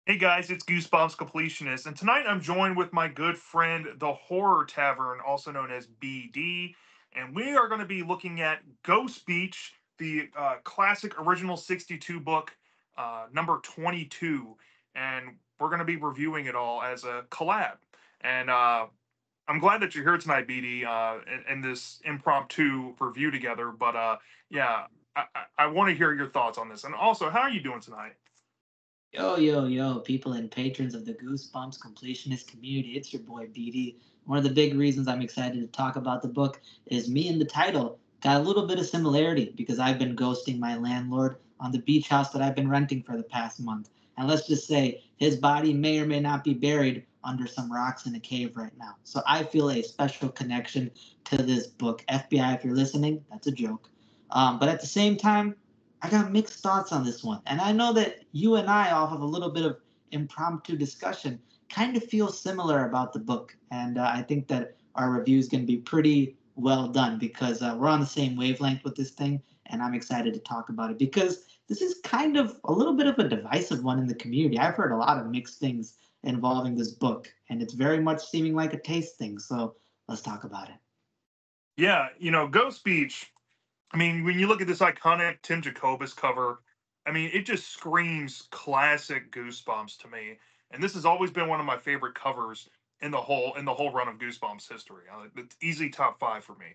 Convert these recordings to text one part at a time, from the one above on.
Hey guys, it's Goosebumps Completionist, and tonight I'm joined with my good friend, the Horror Tavern, also known as BD, and we are going to be looking at Ghost Beach, the classic original 62 book, number 22, and we're going to be reviewing it all as a collab. And I'm glad that you're here tonight, BD, in this impromptu review together. But yeah, I want to hear your thoughts on this, and also, how are you doing tonight? Yo, yo, yo, people and patrons of the Goosebumps completionist community. It's your boy BD. One of the big reasons I'm excited to talk about the book is me and the title got a little bit of similarity because I've been ghosting my landlord on the beach house that I've been renting for the past month. And let's just say his body may or may not be buried under some rocks in a cave right now. So I feel a special connection to this book. FBI, if you're listening, that's a joke. But at the same time, I got mixed thoughts on this one. And I know that you and I, off of a little bit of impromptu discussion, kind of feel similar about the book. And I think that our review is going to be pretty well done because we're on the same wavelength with this thing. And I'm excited to talk about it because this is kind of a little bit of a divisive one in the community. I've heard a lot of mixed things involving this book, and it's very much seeming like a taste thing. So let's talk about it. Yeah, Ghost Beach. I mean, when you look at this iconic Tim Jacobus cover, I mean, it just screams classic Goosebumps to me. And this has always been one of my favorite covers in the whole run of Goosebumps history. It's easy top five for me.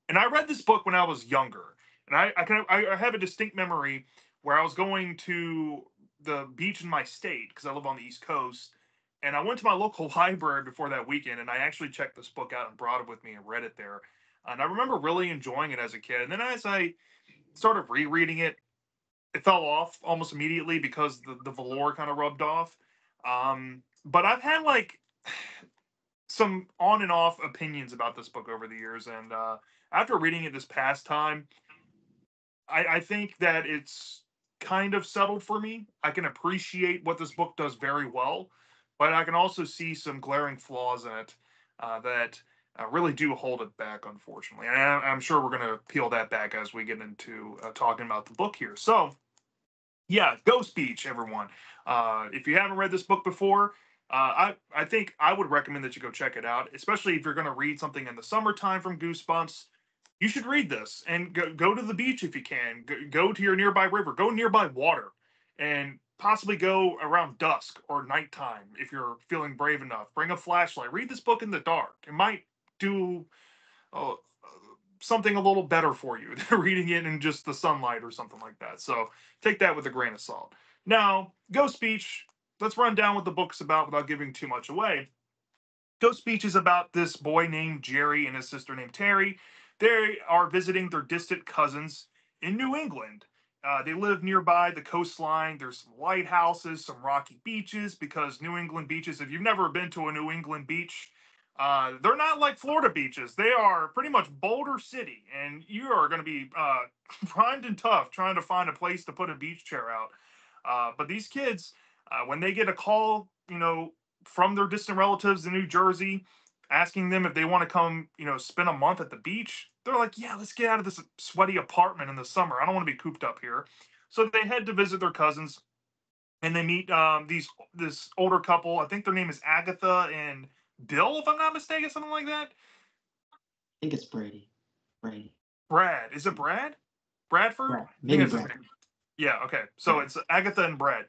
And I read this book when I was younger, and I have a distinct memory where I was going to the beach in my state because I live on the East Coast, and I went to my local library before that weekend, and I actually checked this book out and brought it with me and read it there. And I remember really enjoying it as a kid. And then as I started rereading it, it fell off almost immediately because the velour kind of rubbed off. But I've had like some on and off opinions about this book over the years, and after reading it this past time, I think that it's kind of settled for me. I can appreciate what this book does very well, but I can also see some glaring flaws in it that really do hold it back, unfortunately. And I'm sure we're going to peel that back as we get into talking about the book here. So, yeah, Ghost Beach, everyone. If you haven't read this book before, I think I would recommend that you go check it out, especially if you're going to read something in the summertime from Goosebumps. You should read this and go to the beach if you can. Go to your nearby river. Go nearby water, and possibly go around dusk or nighttime if you're feeling brave enough. Bring a flashlight. Read this book in the dark. It might do something a little better for you than reading it in just the sunlight or something like that. So take that with a grain of salt. Now, Ghost Beach, let's run down what the book's about without giving too much away. Ghost Beach is about this boy named Jerry and his sister named Terry. They are visiting their distant cousins in New England. They live nearby the coastline. There's some lighthouses, some rocky beaches, because New England beaches, if you've never been to a New England beach, they're not like Florida beaches. They are pretty much Boulder City, and you are going to be primed and tough trying to find a place to put a beach chair out. But these kids, when they get a call, from their distant relatives in New Jersey, asking them if they want to come, spend a month at the beach, they're like, yeah, let's get out of this sweaty apartment in the summer. I don't want to be cooped up here. So they head to visit their cousins, and they meet this older couple. I think their name is Agatha and Bill, if I'm not mistaken, something like that. I think it's Brady. Brady. Brad. Is it Brad? Bradford? Brad. I think Maybe that's his Brad. name. Yeah, okay. So Yeah. it's Agatha and Brad.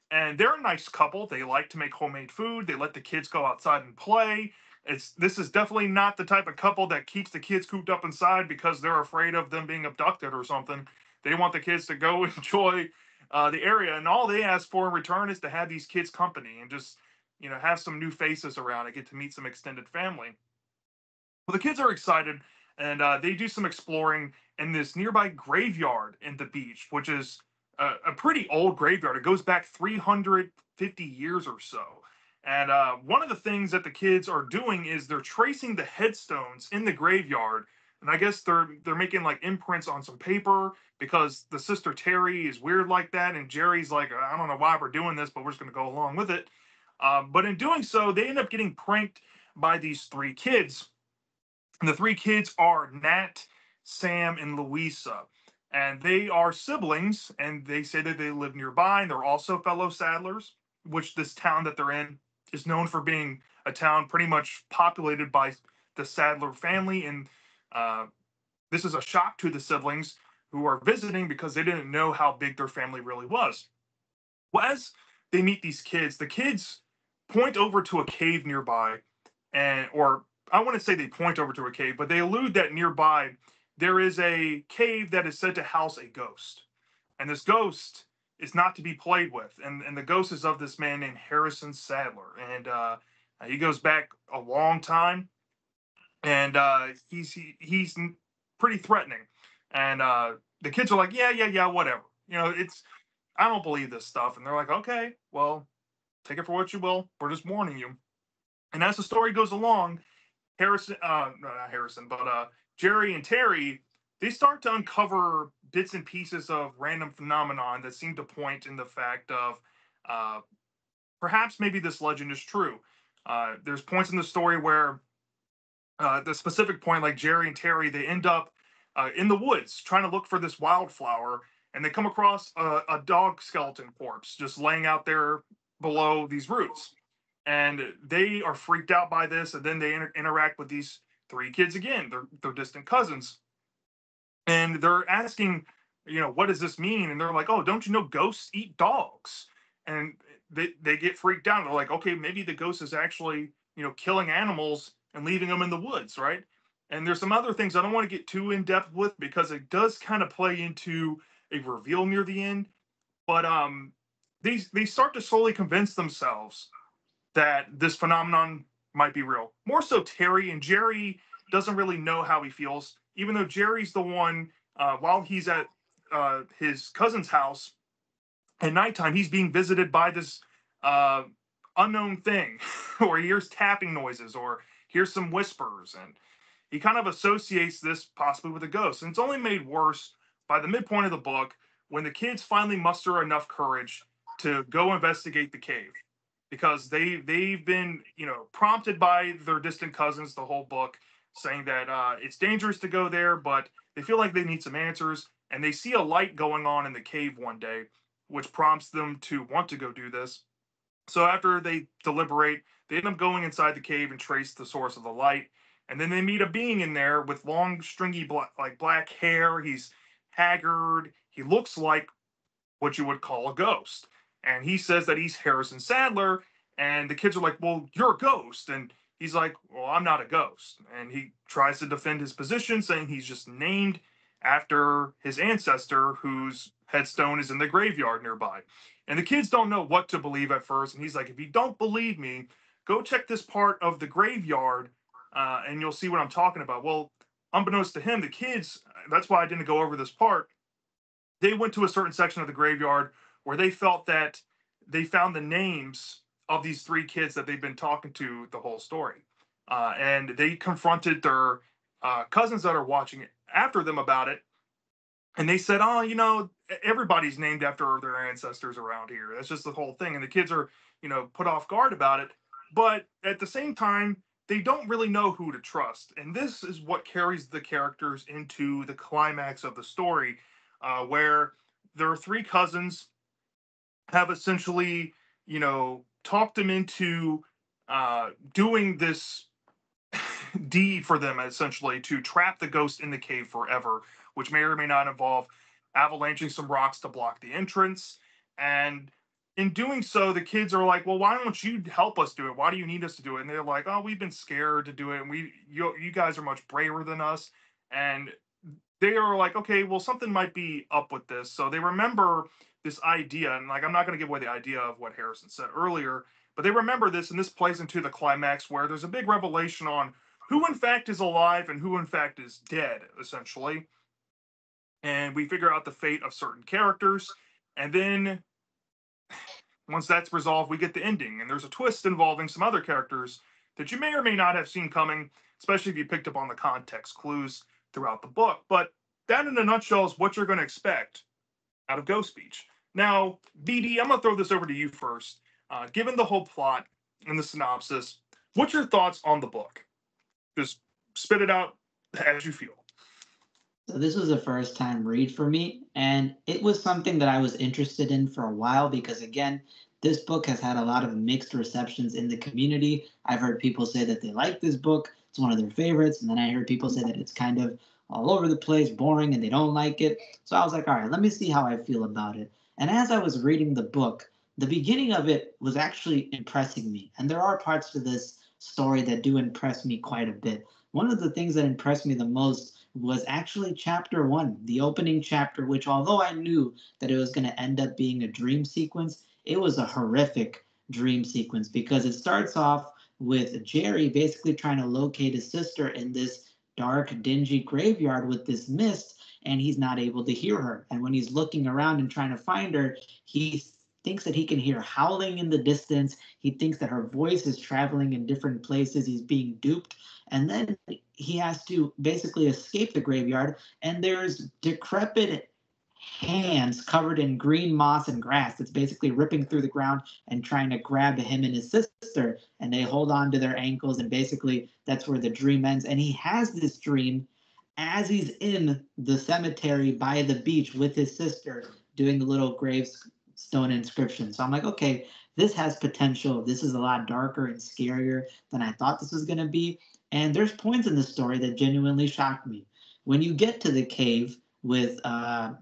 And they're a nice couple. They like to make homemade food. They let the kids go outside and play. This is definitely not the type of couple that keeps the kids cooped up inside because they're afraid of them being abducted or something. They want the kids to go enjoy the area, and all they ask for in return is to have these kids company and just have some new faces around and get to meet some extended family. Well, the kids are excited, and they do some exploring in this nearby graveyard in the beach, which is a pretty old graveyard. It goes back 350 years or so. And one of the things that the kids are doing is they're tracing the headstones in the graveyard. And I guess they're making like imprints on some paper because the sister Terry is weird like that, and Jerry's like, I don't know why we're doing this, but we're just going to go along with it. But in doing so, they end up getting pranked by these three kids, and the three kids are Nat, Sam, and Louisa. And they are siblings, and they say that they live nearby, and they're also fellow saddlers. which this town that they're in is known for being a town pretty much populated by the Sadler family. And uh, this is a shock to the siblings who are visiting because they didn't know how big their family really was. Well, as they meet these kids, the kids point over to a cave nearby, and or I wouldn't say they point over to a cave, but they allude that nearby there is a cave that is said to house a ghost, and this ghost is not to be played with, and the ghost is of this man named Harrison Sadler, and he goes back a long time, and he's pretty threatening, and the kids are like, yeah, yeah, yeah, whatever, it's I don't believe this stuff. And they're like, okay, well, take it for what you will. We're just warning you. And as the story goes along, Harrison, not Harrison, but Jerry and Terry, they start to uncover bits and pieces of random phenomenon that seem to point in the fact of uh, perhaps maybe this legend is true. There's points in the story where the specific point, like Jerry and Terry, they end up in the woods trying to look for this wildflower, and they come across a dog skeleton corpse just laying out there below these roots. And they are freaked out by this, and then they interact with these three kids again. They're distant cousins, and they're asking, what does this mean? And they're like, oh, don't you know ghosts eat dogs? And they get freaked out. They're like, okay, maybe the ghost is actually, killing animals and leaving them in the woods, right? And there's some other things I don't want to get too in depth with because it does kind of play into a reveal near the end. But they start to slowly convince themselves that this phenomenon might be real. More so, Terry and Jerry doesn't really know how he feels, even though Jerry's the one. While he's at his cousin's house at nighttime, he's being visited by this uh, unknown thing, or he hears tapping noises, or hears some whispers, and he kind of associates this possibly with a ghost. And it's only made worse by the midpoint of the book when the kids finally muster enough courage to go investigate the cave because they've been prompted by their distant cousins the whole book saying that it's dangerous to go there, but they feel like they need some answers, and they see a light going on in the cave one day, which prompts them to want to go do this. So after they deliberate, they end up going inside the cave and trace the source of the light. And then they meet a being in there with long, stringy, black hair. He's haggard. He looks like what you would call a ghost. And he says that he's Harrison Sadler. And the kids are like, well, you're a ghost. And he's like, well, I'm not a ghost. And he tries to defend his position, saying he's just named after his ancestor, whose headstone is in the graveyard nearby. And the kids don't know what to believe at first. And he's like, if you don't believe me, go check this part of the graveyard and you'll see what I'm talking about. Well, unbeknownst to him, the kids, that's why I didn't go over this part, they went to a certain section of the graveyard where they felt that they found the names of these three kids that they've been talking to the whole story. And they confronted their cousins that are watching it after them about it. And they said, oh, everybody's named after their ancestors around here. That's just the whole thing. And the kids are, put off guard about it. But at the same time, they don't really know who to trust. And this is what carries the characters into the climax of the story, where their three cousins have essentially, talked them into doing this deed for them, essentially, to trap the ghost in the cave forever, which may or may not involve avalanching some rocks to block the entrance. And in doing so, the kids are like, well, why don't you help us do it? Why do you need us to do it? And they're like, oh, we've been scared to do it. And you guys are much braver than us. And they are like, okay, well, something might be up with this. So they remember this idea. And like, I'm not going to give away the idea of what Harrison said earlier, but they remember this. And this plays into the climax where there's a big revelation on who in fact is alive and who in fact is dead, essentially. And we figure out the fate of certain characters. And then once that's resolved, we get the ending. And there's a twist involving some other characters that you may or may not have seen coming, especially if you picked up on the context clues throughout the book. But that, in a nutshell, is what you're going to expect out of Ghost Beach. Now, BD, I'm going to throw this over to you first. Given the whole plot and the synopsis, what's your thoughts on the book? Just spit it out as you feel. So this was a first time read for me, and it was something that I was interested in for a while because, again, This book has had a lot of mixed receptions in the community. I've heard people say that they like this book, it's one of their favorites, and then I heard people say that it's kind of all over the place, boring, and they don't like it. So I was like, all right, let me see how I feel about it. And as I was reading the book, the beginning of it was actually impressing me. And there are parts to this story that do impress me quite a bit. One of the things that impressed me the most was actually chapter one, the opening chapter, which, although I knew that it was going to end up being a dream sequence, it was a horrific dream sequence because it starts off with Jerry basically trying to locate his sister in this dark, dingy graveyard with this mist, and he's not able to hear her. And when he's looking around and trying to find her, he thinks that he can hear howling in the distance. He thinks that her voice is traveling in different places. He's being duped. And then he has to basically escape the graveyard, and there's decrepit hands covered in green moss and grass that's basically ripping through the ground and trying to grab him and his sister, and they hold on to their ankles, and basically that's where the dream ends. And he has this dream as he's in the cemetery by the beach with his sister doing the little gravestone inscription. So I'm like, okay, this has potential. This is a lot darker and scarier than I thought this was going to be. And there's points in the story that genuinely shocked me. When you get to the cave with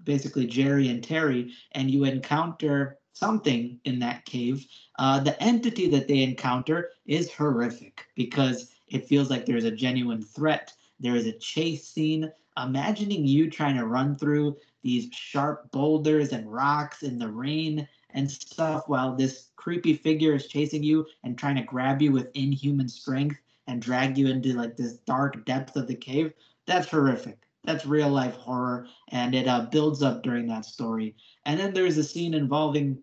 basically Jerry and Terry, and you encounter something in that cave, the entity that they encounter is horrific because it feels like there's a genuine threat. There is a chase scene. Imagining you trying to run through these sharp boulders and rocks in the rain and stuff while this creepy figure is chasing you and trying to grab you with inhuman strength and drag you into like this dark depth of the cave. That's horrific. That's real life horror, and it builds up during that story. And then there's a scene involving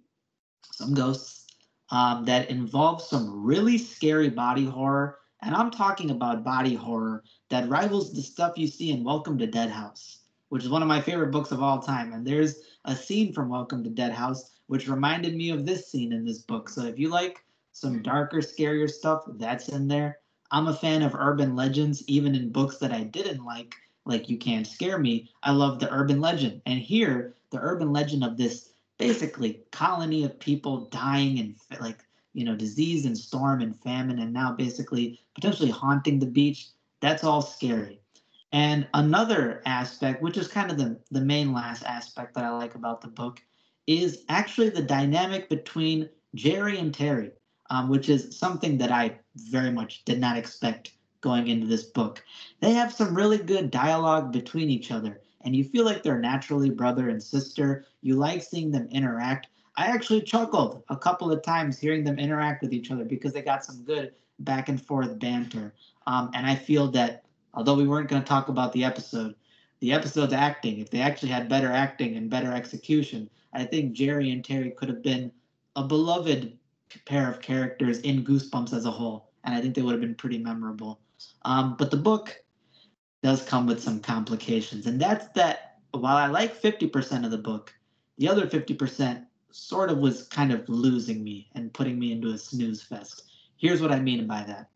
some ghosts that involves some really scary body horror. And I'm talking about body horror that rivals the stuff you see in Welcome to Dead House, which is one of my favorite books of all time. And there's a scene from Welcome to Dead House which reminded me of this scene in this book. So if you like some darker, scarier stuff, that's in there. I'm a fan of urban legends, even in books that I didn't like You Can't Scare Me. I love the urban legend. And here, the urban legend of this basically colony of people dying and like disease and storm and famine, and now basically potentially haunting the beach. That's all scary. And another aspect, which is kind of the main last aspect that I like about the book, is actually the dynamic between Jerry and Terry, which is something that I very much did not expect going into this book. They have some really good dialogue between each other, and you feel like they're naturally brother and sister. You like seeing them interact. I actually chuckled a couple of times hearing them interact with each other because they got some good back and forth banter. And I feel that although we weren't going to talk about the episode's acting, if they actually had better acting and better execution, I think Jerry and Terry could have been a beloved pair of characters in Goosebumps as a whole. And I think they would have been pretty memorable. But the book does come with some complications. And that's that while I like 50% of the book, the other 50% sort of was kind of losing me and putting me into a snooze fest. Here's what I mean by that.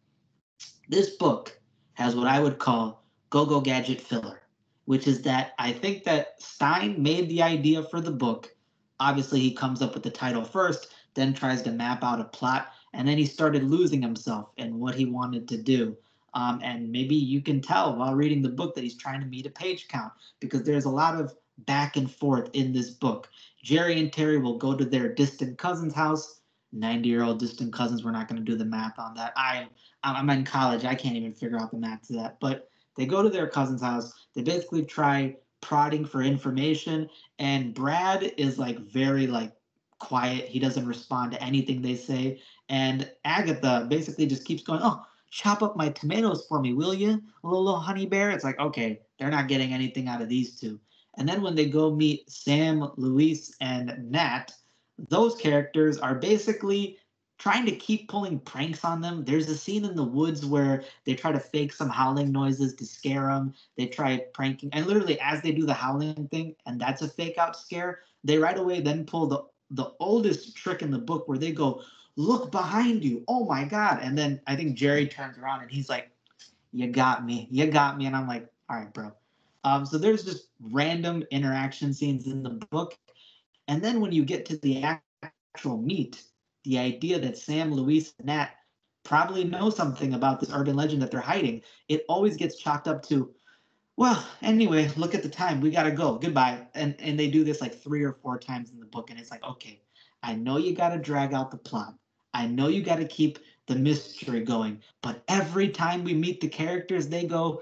This book has what I would call go-go gadget filler, which is that I think that Stein made the idea for the book. Obviously, he comes up with the title first, then tries to map out a plot, and then he started losing himself in what he wanted to do. And maybe you can tell while reading the book that he's trying to meet a page count because there's a lot of back and forth in this book. Jerry and Terry will go to their distant cousin's house. 90-year-old distant cousins. We're not going to do the math on that. I'm in college. I can't even figure out the math to that. But they go to their cousin's house. They basically try prodding for information, and Brad is like very like quiet. He doesn't respond to anything they say. And Agatha basically just keeps going, "Oh, chop up my tomatoes for me, will you, little honey bear?" It's like, okay, they're not getting anything out of these two. And then when they go meet Sam, Luis, and Nat, those characters are basically trying to keep pulling pranks on them. There's a scene in the woods where they try to fake some howling noises to scare them. They try pranking, and literally as they do the howling thing, and that's a fake out scare, they right away then pull the oldest trick in the book where they go, "Look behind you. Oh my God." And then I think Jerry turns around and he's like, "You got me. You got me." And I'm like, all right, bro. So there's just random interaction scenes in the book. And then when you get to the actual meat, the idea that Sam, Luis, and Nat probably know something about this urban legend that they're hiding, it always gets chalked up to, well, anyway, look at the time. We gotta go. Goodbye. And they do this like 3 or 4 times in the book, and it's like, okay, I know you gotta drag out the plot. I know you gotta keep the mystery going, but every time we meet the characters, they go,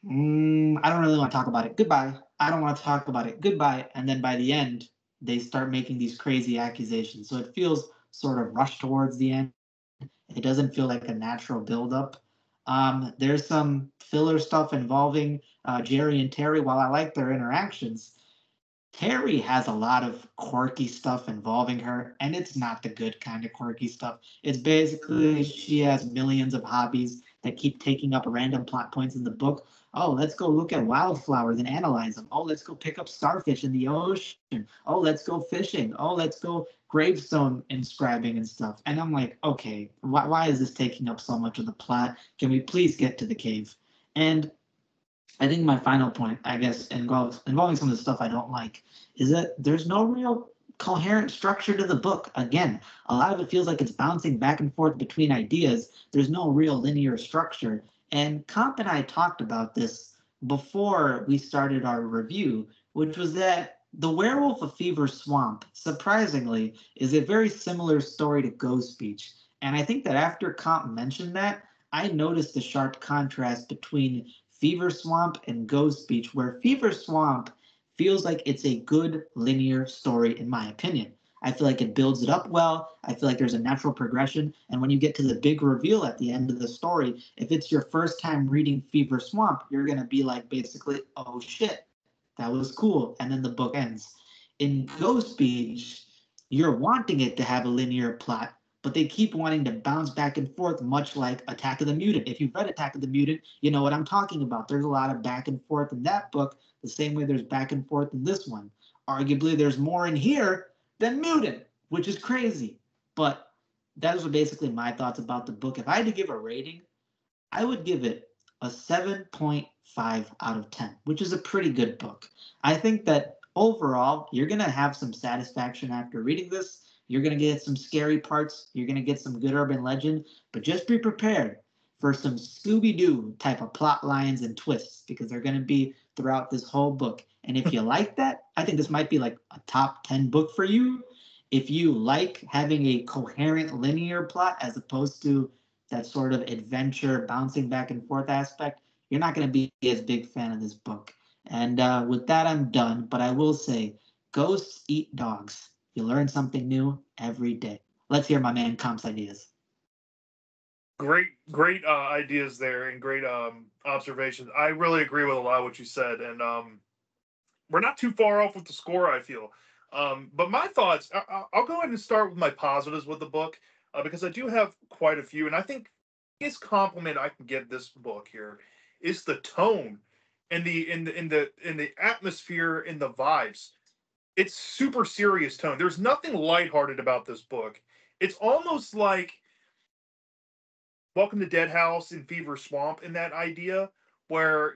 I don't really want to talk about it. Goodbye. I don't want to talk about it. Goodbye. And then by the end, they start making these crazy accusations. So it feels sort of rushed towards the end. It doesn't feel like a natural buildup. There's some filler stuff involving Jerry and Terry. While I like their interactions, Terry has a lot of quirky stuff involving her, and it's not the good kind of quirky stuff. It's basically she has millions of hobbies that keep taking up random plot points in the book. Oh, let's go look at wildflowers and analyze them. Oh, let's go pick up starfish in the ocean. Oh, let's go fishing. Oh, let's go gravestone inscribing and stuff. And I'm like, okay, why is this taking up so much of the plot? Can we please get to the cave? And I think my final point, I guess, involving some of the stuff I don't like, is that there's no real coherent structure to the book. Again, a lot of it feels like it's bouncing back and forth between ideas. There's no real linear structure. And Comp and I talked about this before we started our review, which was that The Werewolf of Fever Swamp, surprisingly, is a very similar story to Ghost Beach. And I think that after Comp mentioned that, I noticed the sharp contrast between Fever Swamp and Ghost Beach, where Fever Swamp feels like it's a good linear story, in my opinion. I feel like it builds it up well. I feel like there's a natural progression. And when you get to the big reveal at the end of the story, if it's your first time reading Fever Swamp, you're going to be like, basically, oh shit, that was cool. And then the book ends. In Ghost Beach, you're wanting it to have a linear plot, but they keep wanting to bounce back and forth, much like Attack of the Mutant. If you've read Attack of the Mutant, you know what I'm talking about. There's a lot of back and forth in that book, the same way there's back and forth in this one. Arguably, there's more in here than Mutant, which is crazy. But those are basically my thoughts about the book. If I had to give a rating, I would give it a 7.5 out of 10, which is a pretty good book. I think that overall, you're going to have some satisfaction after reading this. You're going to get some scary parts. You're going to get some good urban legend, but just be prepared for some Scooby Doo type of plot lines and twists because they're going to be throughout this whole book. And if you like that, I think this might be like a top 10 book for you. If you like having a coherent linear plot as opposed to that sort of adventure, bouncing back and forth aspect, you're not going to be as big fan of this book. And with that, I'm done. But I will say, ghosts eat dogs. You learn something new every day. Let's hear my man Comp's ideas. Great ideas there and great observations. I really agree with a lot of what you said, and we're not too far off with the score, I feel. But my thoughts, I'll go ahead and start with my positives with the book because I do have quite a few, and I think the biggest compliment I can give this book here is the tone and the atmosphere and the vibes. It's super serious tone. There's nothing lighthearted about this book. It's almost like Welcome to Dead House and Fever Swamp in that idea where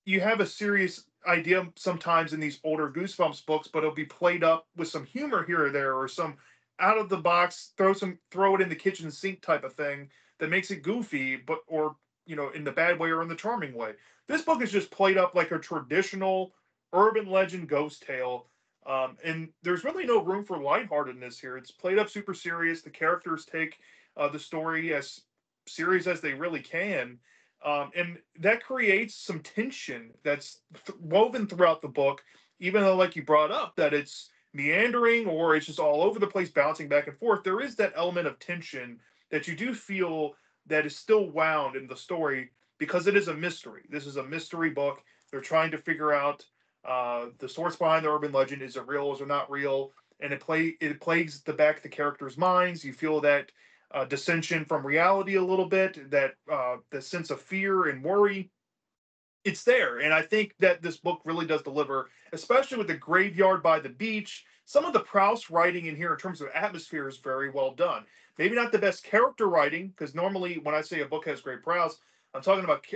you have a serious idea sometimes in these older Goosebumps books, but it'll be played up with some humor here or there, or some out of the box throw it in the kitchen sink type of thing that makes it goofy, but or in the bad way or in the charming way. This book is just played up like a traditional urban legend ghost tale. And there's really no room for lightheartedness here. It's played up super serious. The characters take the story as serious as they really can, and that creates some tension that's woven throughout the book, even though, like you brought up, that it's meandering or it's just all over the place, bouncing back and forth. There is that element of tension that you do feel that is still wound in the story because it is a mystery. This is a mystery book. They're trying to figure out the source behind the urban legend. Is it real? Is it not real? And it plagues the characters' minds. You feel that dissension from reality a little bit, that the sense of fear and worry, it's there. And I think that this book really does deliver, especially with the graveyard by the beach. Some of the Proust writing in here in terms of atmosphere is very well done. Maybe not the best character writing, because normally when I say a book has great Proust, I'm talking about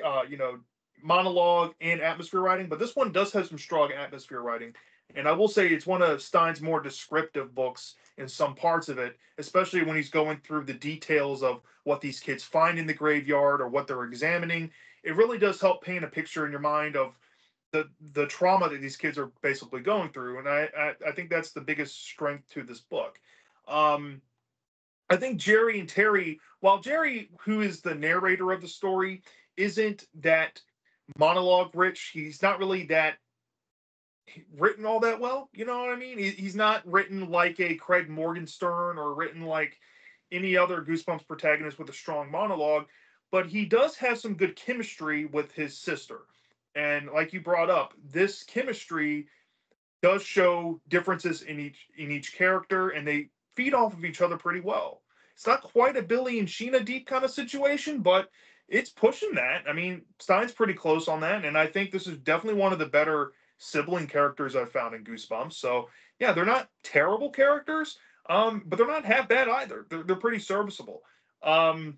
monologue and atmosphere writing, but this one does have some strong atmosphere writing. And I will say it's one of Stein's more descriptive books in some parts of it, especially when he's going through the details of what these kids find in the graveyard or what they're examining. It really does help paint a picture in your mind of the trauma that these kids are basically going through, and I think that's the biggest strength to this book. Um, I think Jerry and Terry, while Jerry, who is the narrator of the story, isn't that monologue rich, he's not really that written all that well. You know what I mean? He's not written like a Craig Morgenstern or written like any other Goosebumps protagonist with a strong monologue, but he does have some good chemistry with his sister. And like you brought up, this chemistry does show differences in each character, and they feed off of each other pretty well. It's not quite a Billy and Sheena deep kind of situation, but it's pushing that. I mean, Stein's pretty close on that, and I think this is definitely one of the better sibling characters I've found in Goosebumps. So yeah, they're not terrible characters, but they're not half bad either. They're pretty serviceable. Um,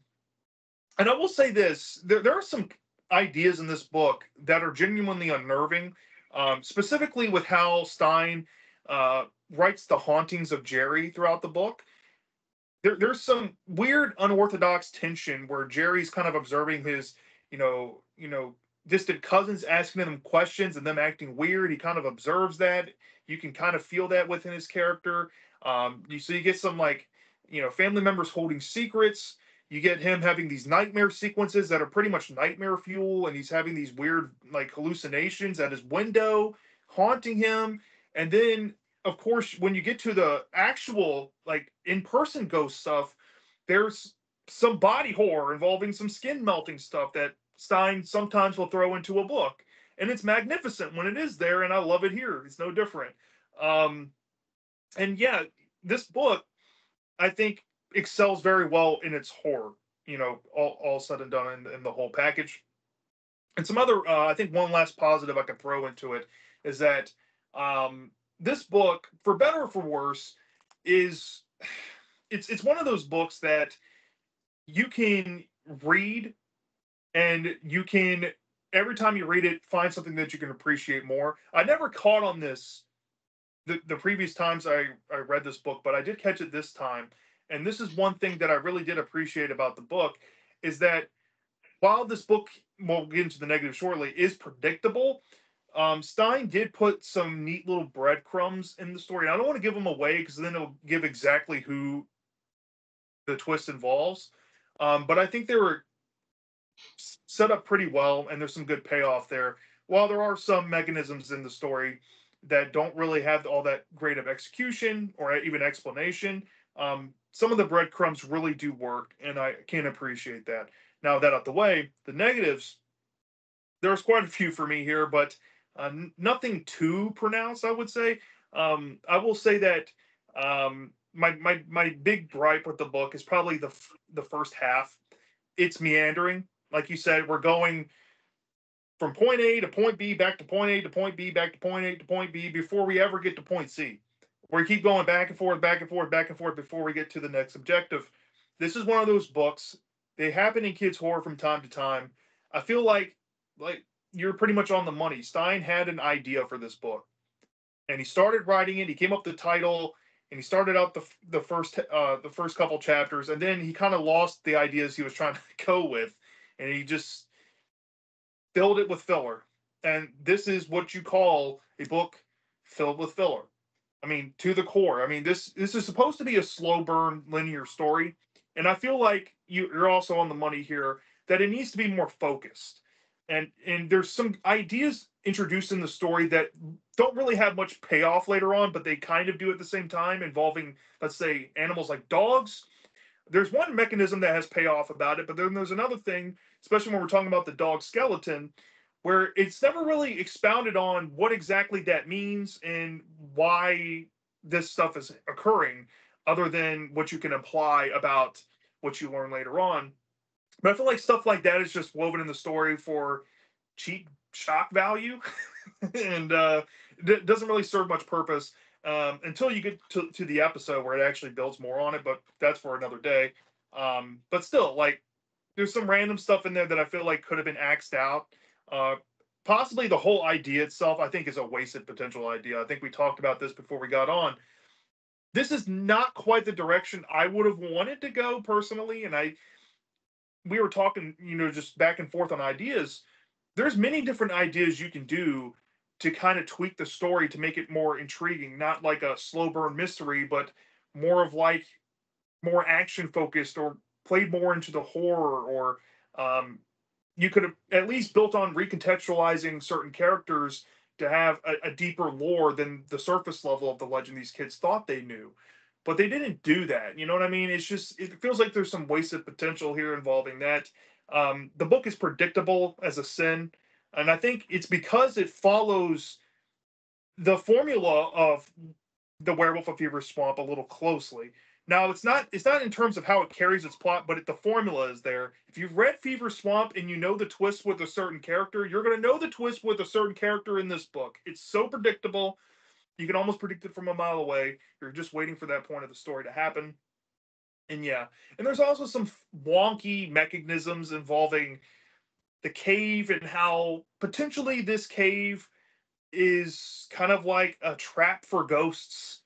and I will say this: there are some ideas in this book that are genuinely unnerving, specifically with how Stein writes the hauntings of Jerry throughout the book. There's some weird, unorthodox tension where Jerry's kind of observing his, distant cousins, asking them questions and them acting weird. He kind of observes that. You can kind of feel that within his character. You get some like, family members holding secrets. You get him having these nightmare sequences that are pretty much nightmare fuel, and he's having these weird like hallucinations at his window, haunting him. And then, of course, when you get to the actual like in-person ghost stuff, there's some body horror involving some skin melting stuff that Stein sometimes will throw into a book, and it's magnificent when it is there, and I love it here. It's no different. Um, and yeah, this book I think excels very well in its horror. All said and done in the whole package. And some other, I think one last positive I can throw into it is that this book, for better or for worse, is it's one of those books that you can read and you can every time you read it find something that you can appreciate more. I never caught on this the previous times I read this book, but I did catch it this time. And this is one thing that I really did appreciate about the book is that while this book, we'll get into the negative shortly, is predictable, Stein did put some neat little breadcrumbs in the story. And I don't want to give them away because then it'll give exactly who the twist involves. But I think they were set up pretty well, and there's some good payoff there. While there are some mechanisms in the story that don't really have all that great of execution or even explanation, some of the breadcrumbs really do work, and I can appreciate that. Now, that out the way, the negatives, there's quite a few for me here, but nothing too pronounced, I would say. I will say that my big gripe with the book is probably the first half. It's meandering. Like you said, we're going from point A to point B, back to point A to point B, back to point A to point B before we ever get to point C. We keep going back and forth, back and forth, back and forth before we get to the next objective. This is one of those books. They happen in kids' horror from time to time. I feel like you're pretty much on the money. Stein had an idea for this book, and he started writing it. He came up with the title, and he started out the first couple chapters, and then he kind of lost the ideas he was trying to go with, and he just filled it with filler. And this is what you call a book filled with filler. I mean, to the core. I mean, this is supposed to be a slow burn linear story, and I feel like you're also on the money here that it needs to be more focused. And there's some ideas introduced in the story that don't really have much payoff later on, but they kind of do at the same time, involving, let's say, animals like dogs. There's one mechanism that has payoff about it, but then there's another thing, especially when we're talking about the dog skeleton, where it's never really expounded on what exactly that means and why this stuff is occurring, other than what you can imply about what you learn later on. But I feel like stuff like that is just woven in the story for cheap shock value, and it doesn't really serve much purpose until you get to the episode where it actually builds more on it. But that's for another day. But still, like, there's some random stuff in there that I feel like could have been axed out. Uh, Possibly the whole idea itself, I think, is a wasted potential idea. I think we talked about this before we got on. this is not quite the direction I would have wanted to go personally. And we were talking, just back and forth on ideas. There's many different ideas you can do to kind of tweak the story to make it more intriguing, not like a slow burn mystery, but more of like more action focused or played more into the horror or um, you could have at least built on recontextualizing certain characters to have a deeper lore than the surface level of the legend these kids thought they knew. But they didn't do that. You know what I mean? It's just, it feels like there's some wasted potential here involving that. The book is predictable as a sin. And I think it's because it follows the formula of the Werewolf of Fever Swamp a little closely. Now it's not in terms of how it carries its plot, but the formula is there. If you've read Fever Swamp and you know the twist with a certain character, you're going to know the twist with a certain character in this book. It's so predictable. You can almost predict it from a mile away. You're just waiting for that point of the story to happen. And yeah, and there's also some wonky mechanisms involving the cave and how potentially this cave is kind of like a trap for ghosts.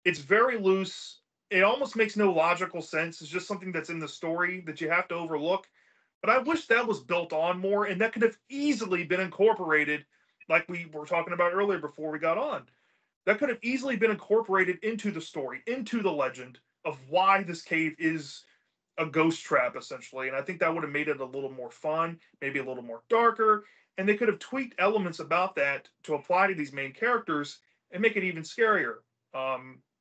It's very loose. It almost makes no logical sense. It's just something that's in the story that you have to overlook. But I wish that was built on more and that could have easily been incorporated, like we were talking about earlier before we got on. That could have easily been incorporated into the story, into the legend of why this cave is a ghost trap essentially. And I think that would have made it a little more fun, maybe a little more darker. And they could have tweaked elements about that to apply to these main characters and make it even scarier,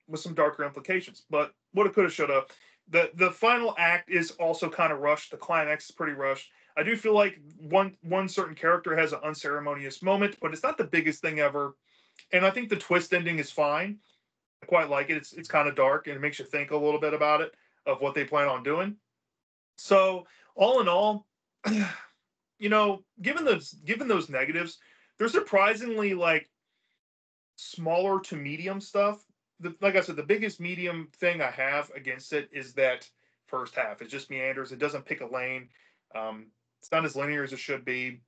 with some darker implications. But woulda, coulda, shoulda. The final act is also kind of rushed. The climax is pretty rushed. I do feel like one certain character has an unceremonious moment, but it's not the biggest thing ever. And I think the twist ending is fine. I quite like it. It's kind of dark and it makes you think a little bit about it of what they plan on doing. So all in all, given those negatives, they're surprisingly like smaller to medium stuff. Like I said, the biggest medium thing I have against it is that first half. It just meanders. It doesn't pick a lane. It's not as linear as it should be.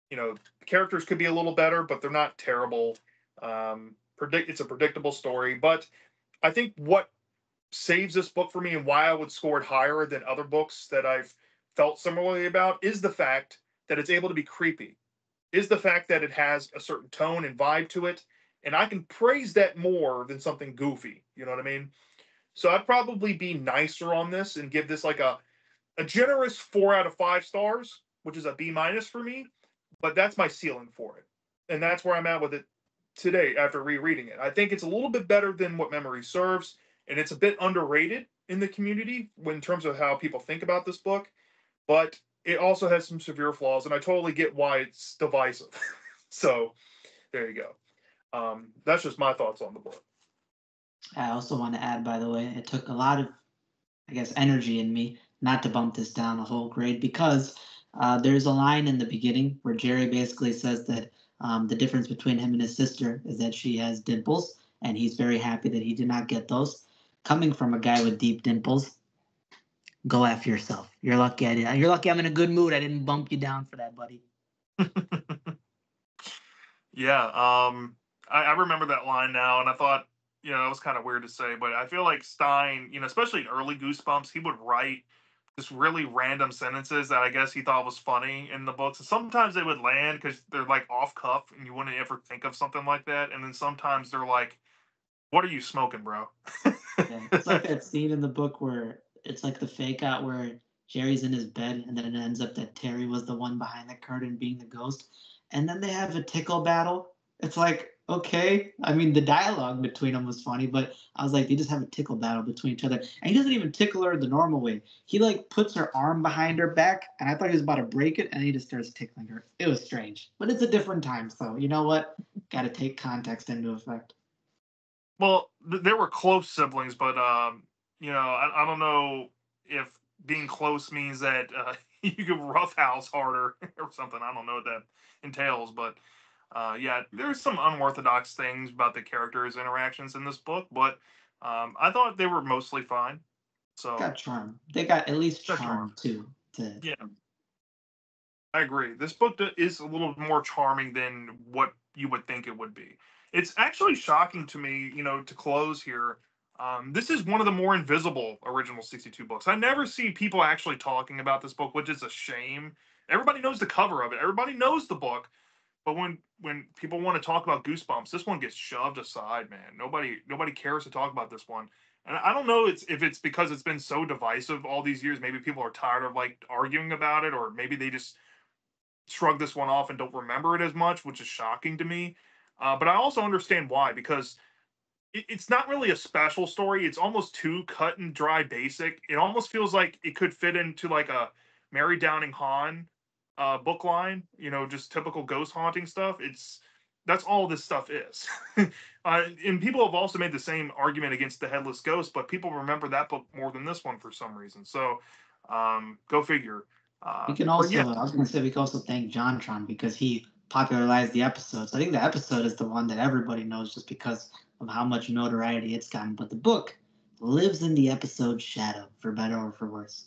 The characters could be a little better, but they're not terrible. It's a predictable story, but I think what saves this book for me and why I would score it higher than other books that I've felt similarly about is the fact that it's able to be creepy, is the fact that it has a certain tone and vibe to it. And I can praise that more than something goofy. You know what I mean? So I'd probably be nicer on this and give this like a generous 4 out of 5 stars, which is a B minus for me. But that's my ceiling for it. And that's where I'm at with it today after rereading it. I think it's a little bit better than what memory serves, and it's a bit underrated in the community in terms of how people think about this book. But it also has some severe flaws, and I totally get why it's divisive. So there you go. That's just my thoughts on the book. I also want to add, by the way, it took a lot of, I guess, energy in me not to bump this down a whole grade because there's a line in the beginning where Jerry basically says that the difference between him and his sister is that she has dimples, and he's very happy that he did not get those. Coming from a guy with deep dimples, go after yourself. You're lucky I did. You're lucky I'm in a good mood. I didn't bump you down for that, buddy. Yeah, I remember that line now, and I thought, that was kind of weird to say, but I feel like Stein, especially in early Goosebumps, he would write just really random sentences that I guess he thought was funny in the books. And sometimes they would land because they're like off cuff, and you wouldn't ever think of something like that. And then sometimes they're like, "What are you smoking, bro?" Yeah, it's like that scene in the book where it's like the fake out where Jerry's in his bed and then it ends up that Terry was the one behind the curtain being the ghost. And then they have a tickle battle. It's like, okay. I mean, the dialogue between them was funny, but I was like, they just have a tickle battle between each other. And he doesn't even tickle her the normal way. He like puts her arm behind her back, and I thought he was about to break it, and he just starts tickling her. It was strange. But it's a different time, so you know what? Gotta take context into effect. Well, there were close siblings, but I don't know if being close means that you can roughhouse harder or something. I don't know what that entails, but yeah, there's some unorthodox things about the characters' interactions in this book, but I thought they were mostly fine. So Got charm. They got at least got charm. charm too. To Yeah, I agree. This book is a little more charming than what you would think it would be. It's actually shocking to me, to close here. This is one of the more invisible original 62 books. I never see people actually talking about this book, which is a shame. Everybody knows the cover of it. Everybody knows the book, but when people want to talk about Goosebumps, this one gets shoved aside, man. Nobody cares to talk about this one. And I don't know if it's because it's been so divisive all these years. Maybe people are tired of like arguing about it, or maybe they just shrug this one off and don't remember it as much, which is shocking to me. But I also understand why, because it's not really a special story. It's almost too cut and dry basic. It almost feels like it could fit into like a Mary Downing Hahn book line, just typical ghost haunting stuff. That's all this stuff is. And people have also made the same argument against the Headless Ghost, but people remember that book more than this one for some reason. So go figure. We can But also, yeah, I was going to say, we can also thank JonTron because he popularized the episode. So I think the episode is the one that everybody knows just because of how much notoriety it's gotten. But the book lives in the episode's shadow, for better or for worse.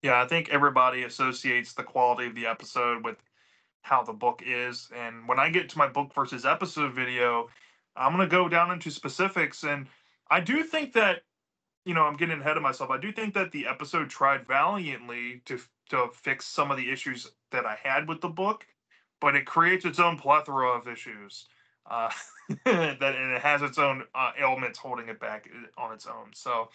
yeah, I think everybody associates the quality of the episode with how the book is. And when I get to my book versus episode video, I'm going to go down into specifics. And I do think that, I'm getting ahead of myself. I do think that the episode tried valiantly to fix some of the issues that I had with the book, but it creates its own plethora of issues. Uh, and it has its own ailments holding it back on its own. So,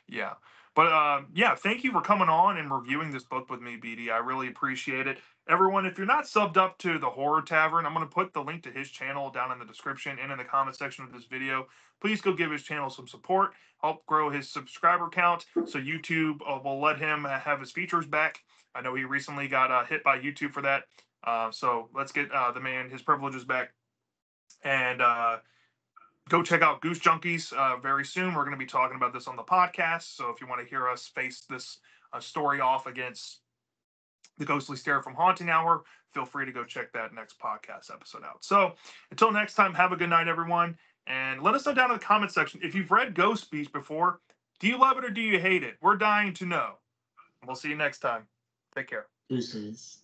yeah. But yeah, thank you for coming on and reviewing this book with me, BD. I really appreciate it. Everyone, if you're not subbed up to the Horror Tavern, I'm going to put the link to his channel down in the description and in the comment section of this video. Please go give his channel some support, help grow his subscriber count so YouTube will let him have his features back. I know he recently got hit by YouTube for that. So let's get the man his privileges back. And go check out Goose Junkies very soon. We're going to be talking about this on the podcast. So if you want to hear us face this story off against the Ghostly Stare from Haunting Hour, feel free to go check that next podcast episode out. So until next time, have a good night, everyone. And let us know down in the comment section if you've read Ghost Beach before. Do you love it or do you hate it? We're dying to know. We'll see you next time. Take care. Deuces.